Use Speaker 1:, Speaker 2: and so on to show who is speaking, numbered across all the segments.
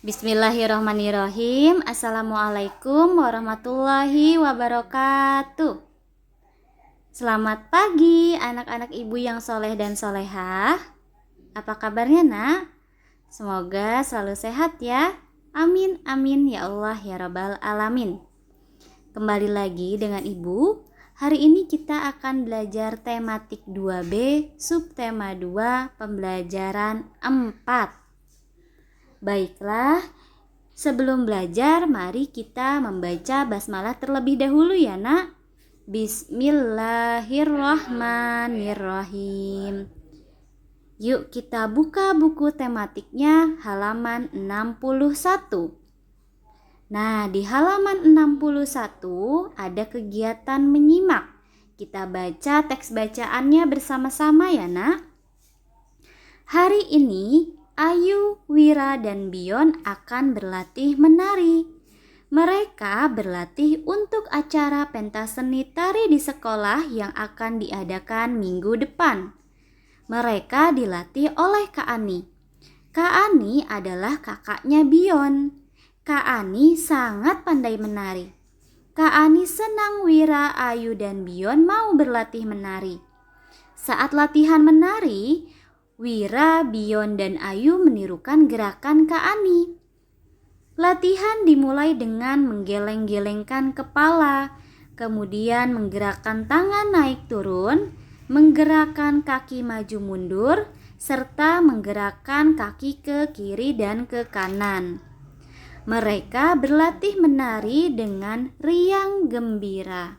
Speaker 1: Bismillahirrahmanirrahim. Assalamualaikum warahmatullahi wabarakatuh. Selamat pagi anak-anak ibu yang soleh dan solehah. Apa kabarnya nak? Semoga selalu sehat ya. Amin amin ya Allah ya rabbal alamin. Kembali lagi dengan ibu. Hari ini kita akan belajar tematik 2B, subtema 2, pembelajaran 4. Baiklah, sebelum belajar mari kita membaca basmalah terlebih dahulu ya nak. Bismillahirrahmanirrahim. Yuk kita buka buku tematiknya halaman 61. Nah, di halaman 61 ada kegiatan menyimak. Kita baca teks bacaannya bersama-sama ya nak. Hari ini Ayu, Wira, dan Bion akan berlatih menari. Mereka berlatih untuk acara pentas seni tari di sekolah yang akan diadakan minggu depan. Mereka dilatih oleh Kak Ani. Kak Ani adalah kakaknya Bion. Kak Ani sangat pandai menari. Kak Ani senang Wira, Ayu, dan Bion mau berlatih menari. Saat latihan menari, Wira, Bion, dan Ayu menirukan gerakan Kak Ani. Latihan dimulai dengan menggeleng-gelengkan kepala, kemudian menggerakkan tangan naik turun, menggerakkan kaki maju mundur, serta menggerakkan kaki ke kiri dan ke kanan. Mereka berlatih menari dengan riang gembira.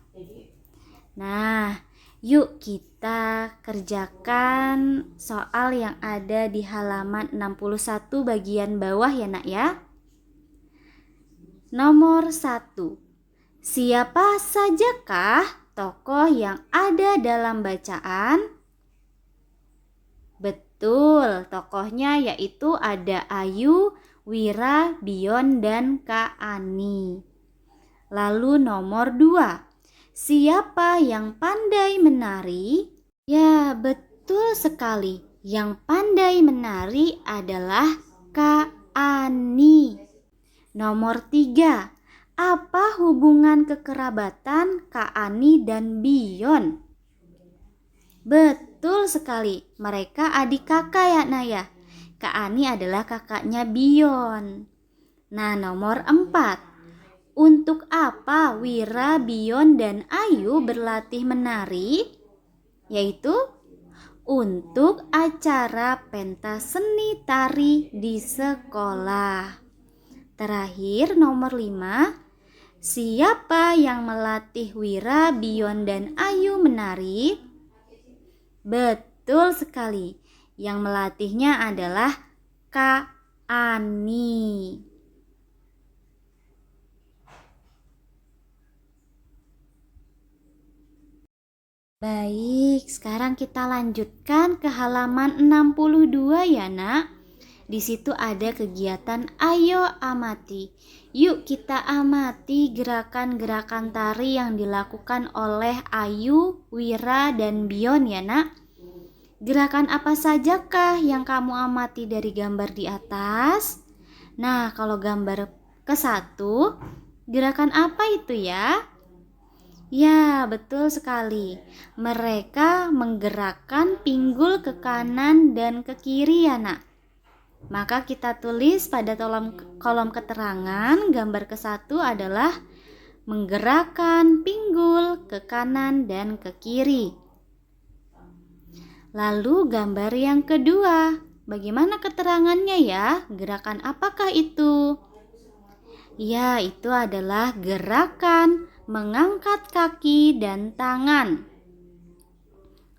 Speaker 1: Nah, yuk kita kerjakan soal yang ada di halaman 61 bagian bawah ya nak ya. Nomor 1. Siapa sajakah tokoh yang ada dalam bacaan? Betul, tokohnya yaitu ada Ayu, Wira, Bion, dan Kak Ani. Lalu nomor 2. Siapa yang pandai menari? Ya, betul sekali. Yang pandai menari adalah Kak Ani. Nomor 3. Apa hubungan kekerabatan Kak Ani dan Bion? Betul sekali. Mereka adik kakak ya Naya. Kak Ani adalah kakaknya Bion. Nah, nomor 4. Untuk apa Wira, Bion, dan Ayu berlatih menari? Yaitu untuk acara pentas seni tari di sekolah. Terakhir nomor 5. Siapa yang melatih Wira, Bion, dan Ayu menari? Betul sekali. Yang melatihnya adalah Kak Ani. Baik, sekarang kita lanjutkan ke halaman 62 ya nak. Di situ ada kegiatan ayo amati. Yuk kita amati gerakan-gerakan tari yang dilakukan oleh Ayu, Wira, dan Bion ya nak. Gerakan apa sajakah yang kamu amati dari gambar di atas? Nah, kalau gambar ke-1, gerakan apa itu ya? Ya, betul sekali. Mereka menggerakkan pinggul ke kanan dan ke kiri ya nak. Maka kita tulis pada kolom keterangan gambar ke-1 adalah menggerakkan pinggul ke kanan dan ke kiri. Lalu gambar yang kedua, bagaimana keterangannya ya? Gerakan apakah itu? Ya, itu adalah gerakan mengangkat kaki dan tangan.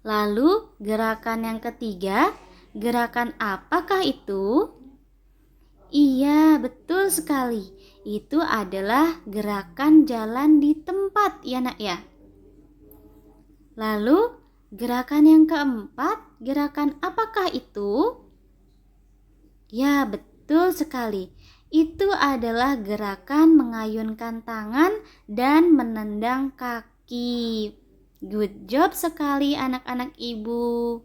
Speaker 1: Lalu gerakan yang ketiga, gerakan apakah itu? Iya, betul sekali. Itu adalah gerakan jalan di tempat ya nak ya. Lalu gerakan yang keempat, gerakan apakah itu? Ya, betul sekali. Itu adalah gerakan mengayunkan tangan dan menendang kaki. Good job sekali anak-anak ibu.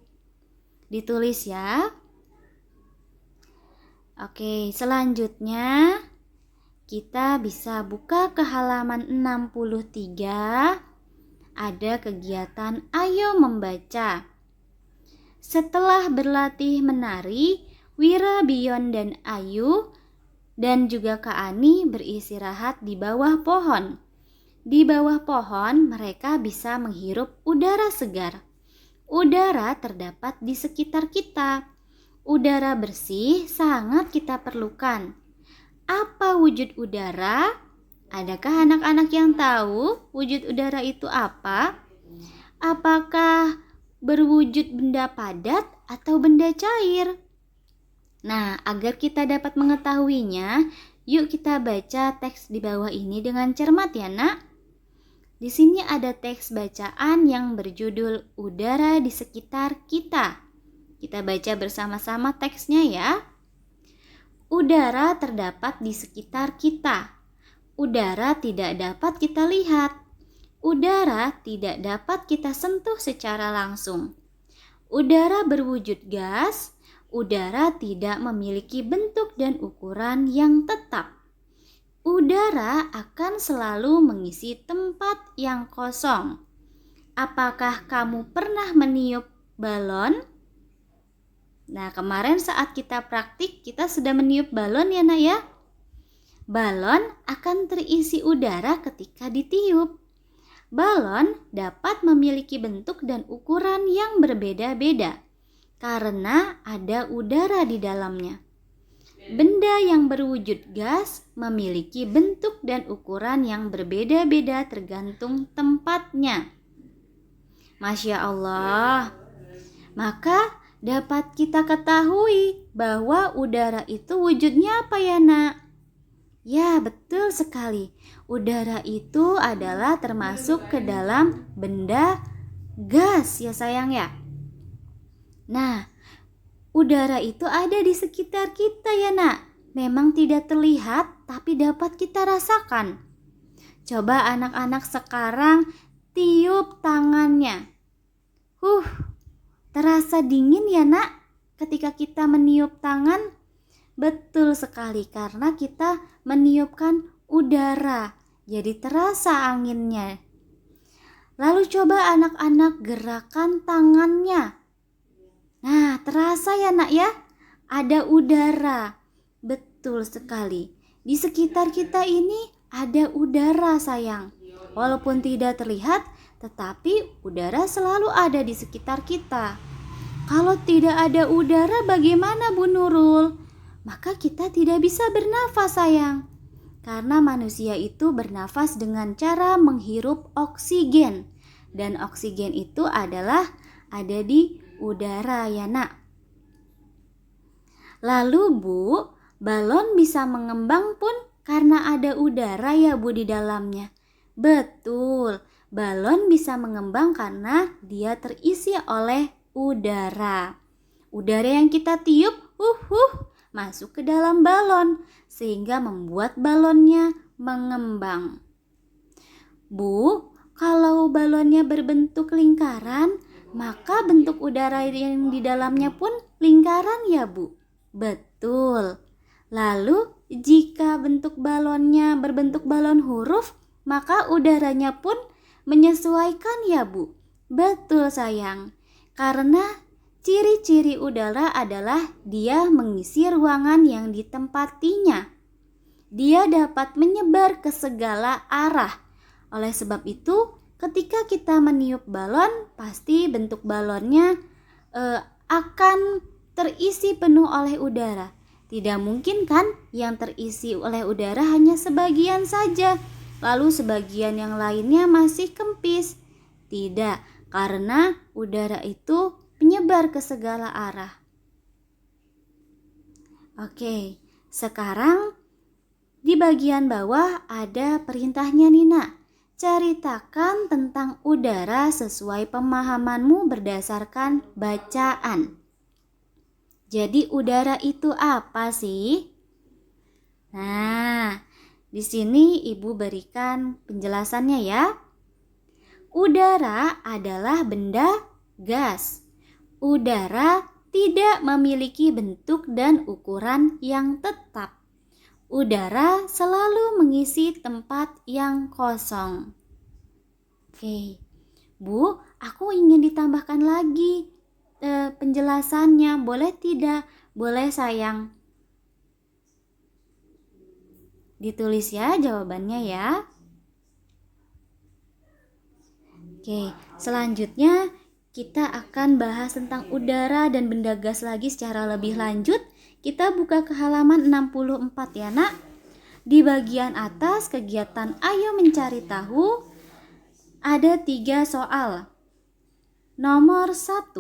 Speaker 1: Ditulis ya. Oke, selanjutnya kita bisa buka ke halaman 63. Ada kegiatan Ayo Membaca. Setelah berlatih menari, Wira, Bion, dan Ayu dan juga Kak Ani beristirahat di bawah pohon. Di bawah pohon mereka bisa menghirup udara segar. Udara terdapat di sekitar kita. Udara bersih sangat kita perlukan. Apa wujud udara? Adakah anak-anak yang tahu wujud udara itu apa? Apakah berwujud benda padat atau benda cair? Nah, agar kita dapat mengetahuinya, yuk kita baca teks di bawah ini dengan cermat ya, Nak. Di sini ada teks bacaan yang berjudul Udara di Sekitar Kita. Kita baca bersama-sama teksnya ya. Udara terdapat di sekitar kita. Udara tidak dapat kita lihat. Udara tidak dapat kita sentuh secara langsung. Udara berwujud gas. Udara tidak memiliki bentuk dan ukuran yang tetap. Udara akan selalu mengisi tempat yang kosong. Apakah kamu pernah meniup balon? Nah, kemarin saat kita praktik, kita sudah meniup balon ya, Nak ya. Balon akan terisi udara ketika ditiup. Balon dapat memiliki bentuk dan ukuran yang berbeda-beda karena ada udara di dalamnya. Benda yang berwujud gas memiliki bentuk dan ukuran yang berbeda-beda tergantung tempatnya. Masya Allah. Maka dapat kita ketahui bahwa udara itu wujudnya apa ya, Nak? Ya, betul sekali. Udara itu adalah termasuk ke dalam benda gas ya sayang ya. Nah, udara itu ada di sekitar kita ya, Nak. Memang tidak terlihat tapi dapat kita rasakan. Coba anak-anak sekarang tiup tangannya. Terasa dingin ya, Nak, ketika kita meniup tangan? Betul sekali, karena kita meniupkan udara, jadi terasa anginnya. Lalu coba anak-anak gerakan tangannya. Nah, terasa ya, Nak ya, ada udara. Betul sekali, di sekitar kita ini ada udara sayang. Walaupun tidak terlihat, tetapi udara selalu ada di sekitar kita. Kalau tidak ada udara bagaimana Bu Nurul? Maka kita tidak bisa bernafas sayang. Karena manusia itu bernafas dengan cara menghirup oksigen. Dan oksigen itu adalah ada di udara ya, Nak. Lalu Bu, balon bisa mengembang pun karena ada udara ya Bu di dalamnya. Betul, balon bisa mengembang karena dia terisi oleh udara. Udara yang kita tiup, masuk ke dalam balon sehingga membuat balonnya mengembang. Bu, kalau balonnya berbentuk lingkaran, maka bentuk udara yang di dalamnya pun lingkaran ya Bu? Betul. Lalu jika bentuk balonnya berbentuk balon huruf, maka udaranya pun menyesuaikan ya Bu? Betul sayang. Karena ciri-ciri udara adalah dia mengisi ruangan yang ditempatinya. Dia dapat menyebar ke segala arah. Oleh sebab itu, ketika kita meniup balon, pasti bentuk balonnya akan terisi penuh oleh udara. Tidak mungkin kan yang terisi oleh udara hanya sebagian saja, lalu sebagian yang lainnya masih kempis. Tidak, karena udara itu menyebar ke segala arah. Oke, sekarang di bagian bawah ada perintahnya Nina. Ceritakan tentang udara sesuai pemahamanmu berdasarkan bacaan. Jadi udara itu apa sih? Nah, di sini Ibu berikan penjelasannya ya. Udara adalah benda gas. Udara tidak memiliki bentuk dan ukuran yang tetap. Udara selalu mengisi tempat yang kosong. Oke, Bu, aku ingin ditambahkan lagi penjelasannya. Boleh tidak? Boleh sayang. Ditulis ya jawabannya ya. Oke, selanjutnya kita akan bahas tentang udara dan benda gas lagi secara lebih lanjut. Kita buka ke halaman 64 ya nak. Di bagian atas kegiatan Ayo Mencari Tahu ada 3 soal. Nomor 1.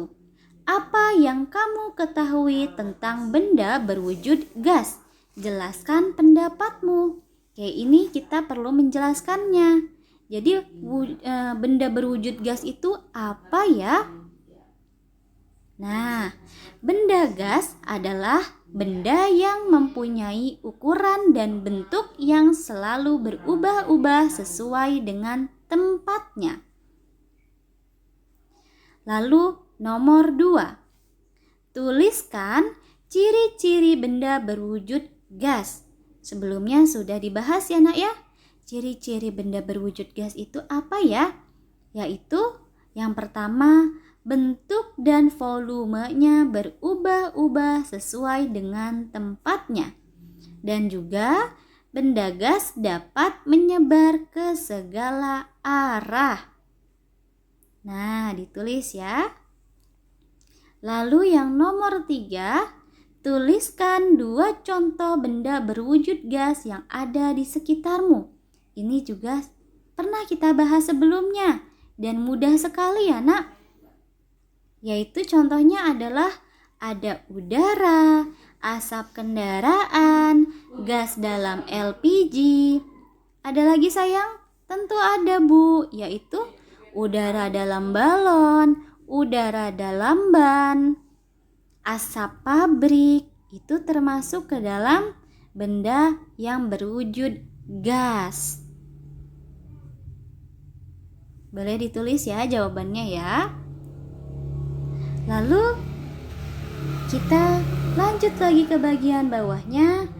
Speaker 1: Apa yang kamu ketahui tentang benda berwujud gas? Jelaskan pendapatmu. Oke, ini kita perlu menjelaskannya. Jadi benda berwujud gas itu apa ya? Nah, benda gas adalah benda yang mempunyai ukuran dan bentuk yang selalu berubah-ubah sesuai dengan tempatnya. Lalu nomor 2. Tuliskan ciri-ciri benda berwujud gas. Sebelumnya sudah dibahas ya nak ya. Ciri-ciri benda berwujud gas itu apa ya? Yaitu yang pertama, bentuk dan volumenya berubah-ubah sesuai dengan tempatnya. Dan juga benda gas dapat menyebar ke segala arah. Nah, ditulis ya. Lalu yang nomor 3, tuliskan 2 contoh benda berwujud gas yang ada di sekitarmu. Ini juga pernah kita bahas sebelumnya dan mudah sekali ya nak. Yaitu contohnya adalah ada udara, asap kendaraan, gas dalam LPG. Ada lagi sayang? Tentu ada Bu, yaitu udara dalam balon, udara dalam ban, asap pabrik. Itu termasuk ke dalam benda yang berwujud gas. Boleh ditulis ya jawabannya ya. Lalu kita lanjut lagi ke bagian bawahnya.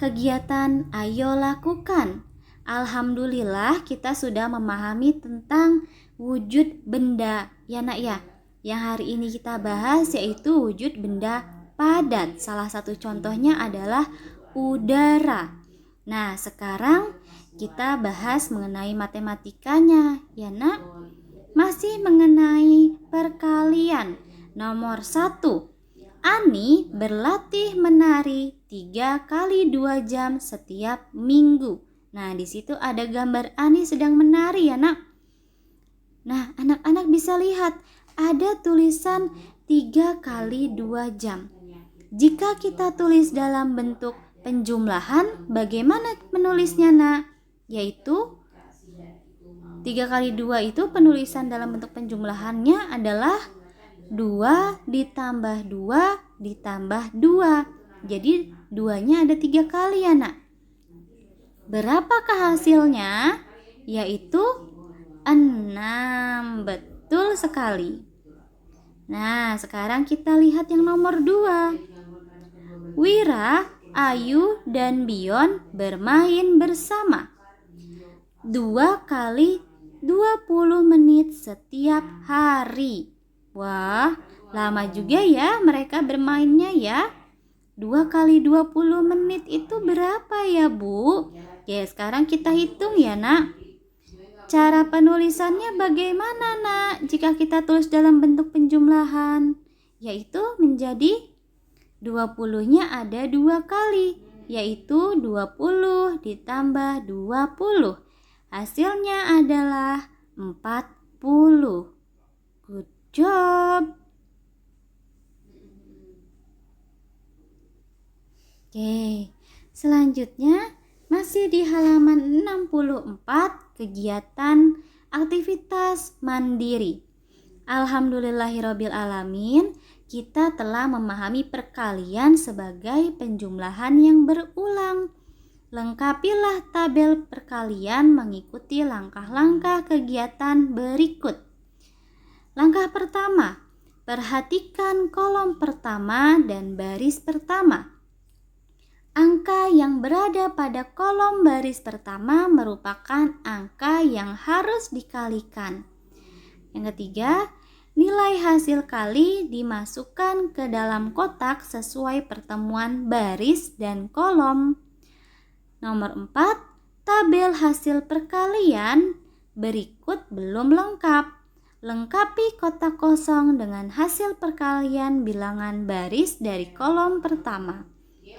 Speaker 1: Kegiatan Ayo Lakukan. Alhamdulillah kita sudah memahami tentang wujud benda ya nak ya. Yang hari ini kita bahas yaitu wujud benda padat. Salah satu contohnya adalah udara. Nah, sekarang kita bahas mengenai matematikanya ya nak. Masih mengenai perkalian. Nomor 1. Ani berlatih menari 3 kali 2 jam setiap minggu. Nah, di situ ada gambar Ani sedang menari ya nak. Nah, anak-anak bisa lihat ada tulisan 3 kali 2 jam. Jika kita tulis dalam bentuk penjumlahan, bagaimana menulisnya nak? Yaitu 3 kali 2 itu penulisan dalam bentuk penjumlahannya adalah 2 ditambah 2 ditambah 2. Jadi 2-nya ada 3 kali ya nak. Berapakah hasilnya? Yaitu 6. Betul sekali. Nah, sekarang kita lihat yang nomor 2. Wira, Ayu, dan Bion bermain bersama 2 kali 20 menit setiap hari. Wah, lama juga ya mereka bermainnya ya. 2 kali 20 menit itu berapa ya Bu? Oke, sekarang kita hitung ya nak. Cara penulisannya bagaimana nak? Jika kita tulis dalam bentuk penjumlahan, yaitu menjadi 20-nya ada 2 kali, yaitu 20 ditambah 20. Hasilnya adalah 40. Good job. Oke, selanjutnya masih di halaman 64, kegiatan aktivitas mandiri. Alhamdulillahirrabbilalamin, kita telah memahami perkalian sebagai penjumlahan yang berulang. Lengkapilah tabel perkalian mengikuti langkah-langkah kegiatan berikut. Langkah pertama, Perhatikan kolom pertama dan baris pertama. Angka yang berada pada kolom baris pertama merupakan angka yang harus dikalikan. Yang ketiga, nilai hasil kali dimasukkan ke dalam kotak sesuai pertemuan baris dan kolom. Nomor 4, tabel hasil perkalian berikut belum lengkap. Lengkapi kotak kosong dengan hasil perkalian bilangan baris dari kolom pertama.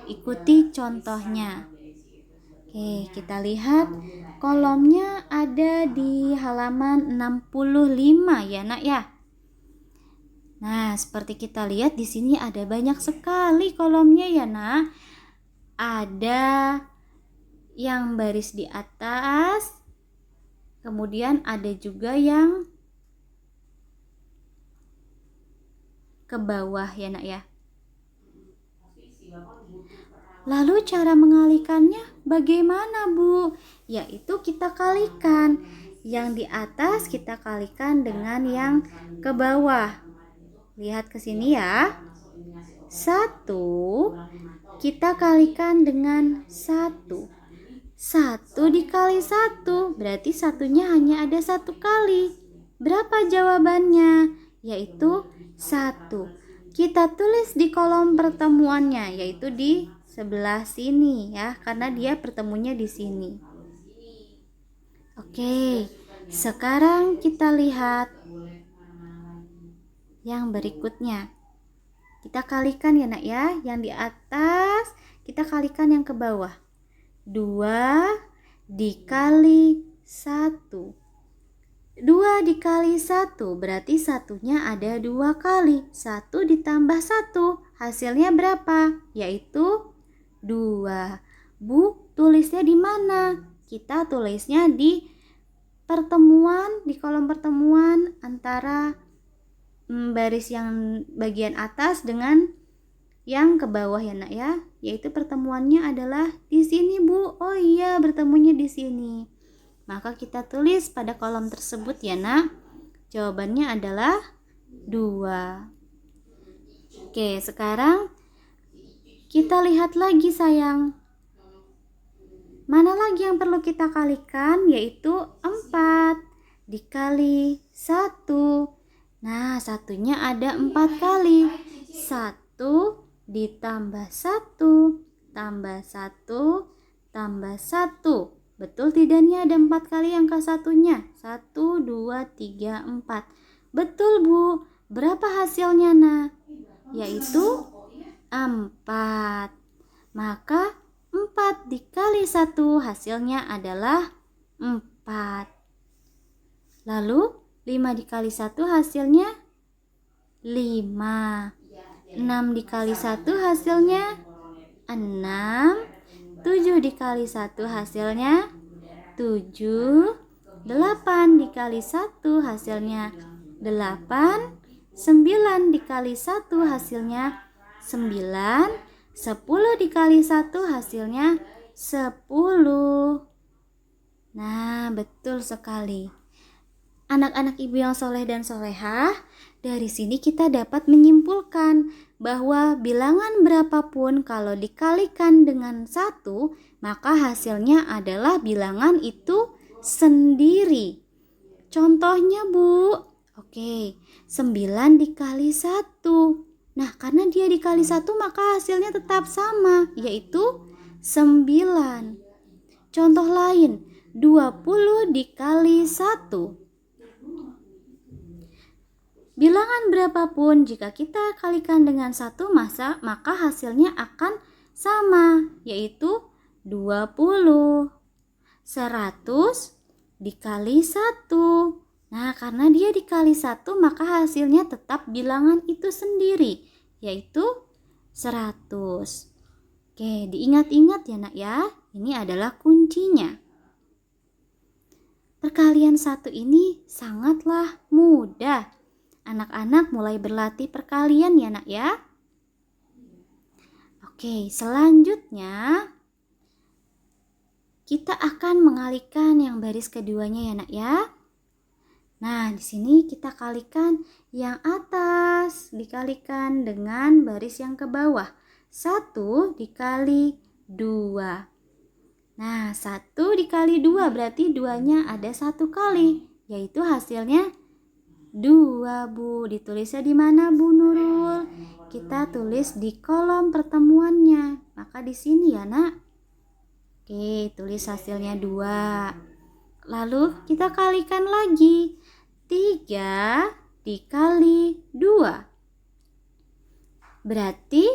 Speaker 1: Ikuti contohnya. Oke, kita lihat kolomnya ada di halaman 65 ya, Nak ya. Nah, seperti kita lihat di sini ada banyak sekali kolomnya ya, Nak. Ada yang baris di atas, kemudian ada juga yang ke bawah ya, Nak ya. Lalu cara mengalikannya bagaimana, Bu? Yaitu kita kalikan. Yang di atas kita kalikan dengan yang ke bawah. Lihat ke sini ya. 1 kita kalikan dengan 1. 1 dikali 1 berarti satunya hanya ada 1 kali. Berapa jawabannya? Yaitu 1. Kita tulis di kolom pertemuannya, yaitu di sebelah sini ya, karena dia pertemunya di sini. Oke, sekarang kita lihat yang berikutnya. Kita kalikan ya, Nak ya. Yang di atas kita kalikan yang ke bawah. 2 dikali 1. 2 dikali 1 berarti satunya ada 2 kali. 1 ditambah 1 hasilnya berapa? Yaitu 2. Bu, tulisnya di mana? Kita tulisnya di pertemuan, di kolom pertemuan antara baris yang bagian atas dengan yang ke bawah ya, Nak ya. Yaitu pertemuannya adalah di sini, Bu. Oh iya, bertemunya di sini. Maka kita tulis pada kolom tersebut ya, Nak. Jawabannya adalah 2. Oke, sekarang kita lihat lagi sayang. Mana lagi yang perlu kita kalikan? Yaitu 4 dikali 1. Nah, satunya ada 4 kali. 1 ditambah 1 tambah 1 tambah 1. Betul tidak nih ada 4 kali angka satunya? 1, 2, 3, 4. Betul, Bu. Berapa hasilnya, Nah? Yaitu 4. Maka 4 dikali 1 hasilnya adalah 4. Lalu 5 dikali 1 hasilnya 5. 6 dikali 1 hasilnya 6. 7 dikali 1 hasilnya 7. 8 dikali 1 hasilnya 8. 9 dikali 1 hasilnya 9. 10 dikali 1 hasilnya 10. Nah, betul sekali. Anak-anak ibu yang soleh dan solehah, dari sini kita dapat menyimpulkan bahwa bilangan berapapun kalau dikalikan dengan 1, maka hasilnya adalah bilangan itu sendiri. Contohnya, Bu. Oke, 9 dikali 1. Nah, karena dia dikali 1 maka hasilnya tetap sama, yaitu 9. Contoh lain, 20 dikali 1. Bilangan berapapun jika kita kalikan dengan 1 maka hasilnya akan sama, yaitu 20. 100 dikali 1. Nah, karena dia dikali 1 maka hasilnya tetap bilangan itu sendiri, yaitu 100. Oke, diingat-ingat ya, Nak ya. Ini adalah kuncinya. Perkalian 1 ini sangatlah mudah. Anak-anak mulai berlatih perkalian ya, Nak ya. Oke, selanjutnya kita akan mengalihkan yang baris keduanya ya, Nak ya. Nah, di sini kita kalikan yang atas dikalikan dengan baris yang ke bawah. 1 dikali 2. Nah, 1 dikali 2 berarti 2-nya ada 1 kali, yaitu hasilnya 2, Bu. Ditulisnya di mana, Bu Nurul? Kita tulis di kolom pertemuannya. Maka di sini ya, Nak. Oke, tulis hasilnya 2. Lalu kita kalikan lagi. 3 dikali 2. Berarti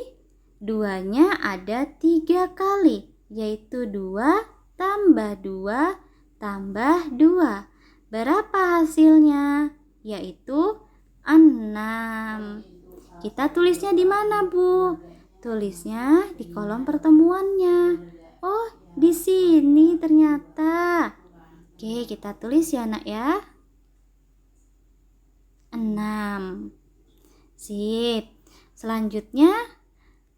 Speaker 1: 2-nya ada 3 kali, yaitu 2 tambah 2 tambah 2. Berapa hasilnya? Yaitu 6. Kita tulisnya di mana, Bu? Tulisnya di kolom pertemuannya. Oh, di sini ternyata. Oke, kita tulis ya, Nak ya. 6. Sip. Selanjutnya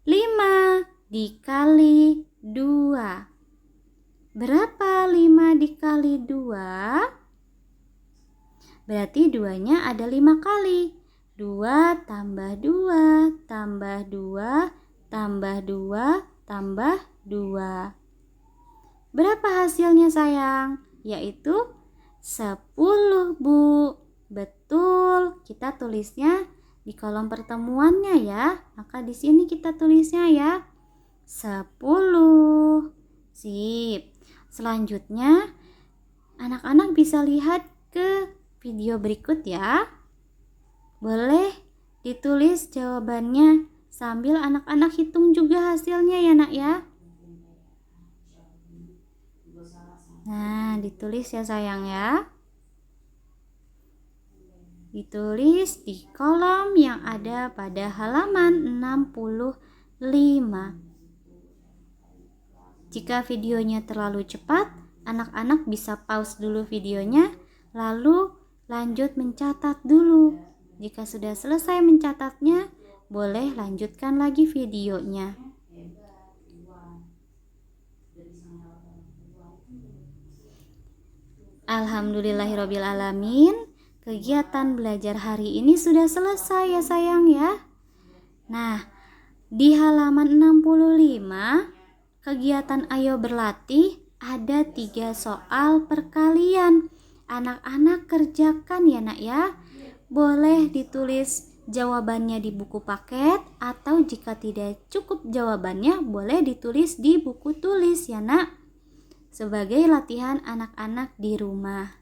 Speaker 1: 5 dikali 2. Berapa 5 dikali 2? Berarti 2-nya ada 5 kali. 2 tambah 2 tambah 2 tambah 2 tambah 2. Berapa hasilnya, sayang? Yaitu 10, Bu. Betul, kita tulisnya di kolom pertemuannya ya. Maka di sini kita tulisnya ya 10. Sip. Selanjutnya anak-anak bisa lihat ke video berikut ya. Boleh ditulis jawabannya sambil anak-anak hitung juga hasilnya ya, Nak ya. Nah, ditulis ya sayang ya. Ditulis di kolom yang ada pada halaman 65. Jika videonya terlalu cepat, anak-anak bisa pause dulu videonya, lalu lanjut mencatat dulu. Jika sudah selesai mencatatnya, boleh lanjutkan lagi videonya. Alhamdulillahirrabbilalamin. Kegiatan belajar hari ini sudah selesai ya sayang ya. Nah, di halaman 65 kegiatan Ayo Berlatih ada 3 soal perkalian. Anak-anak kerjakan ya, Nak ya. Boleh ditulis jawabannya di buku paket, atau jika tidak cukup jawabannya boleh ditulis di buku tulis ya, Nak. Sebagai latihan anak-anak di rumah.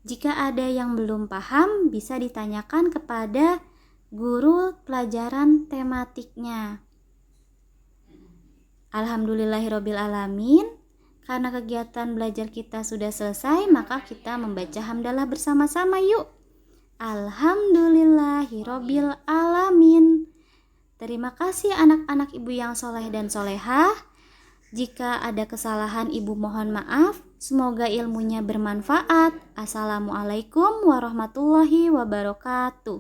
Speaker 1: Jika ada yang belum paham, bisa ditanyakan kepada guru pelajaran tematiknya. Alhamdulillahirrabbilalamin. Karena kegiatan belajar kita sudah selesai, maka kita membaca hamdalah bersama-sama yuk. Alhamdulillahirrabbilalamin. Terima kasih anak-anak ibu yang soleh dan solehah. Jika ada kesalahan, ibu mohon maaf. Semoga ilmunya bermanfaat. Assalamualaikum warahmatullahi wabarakatuh.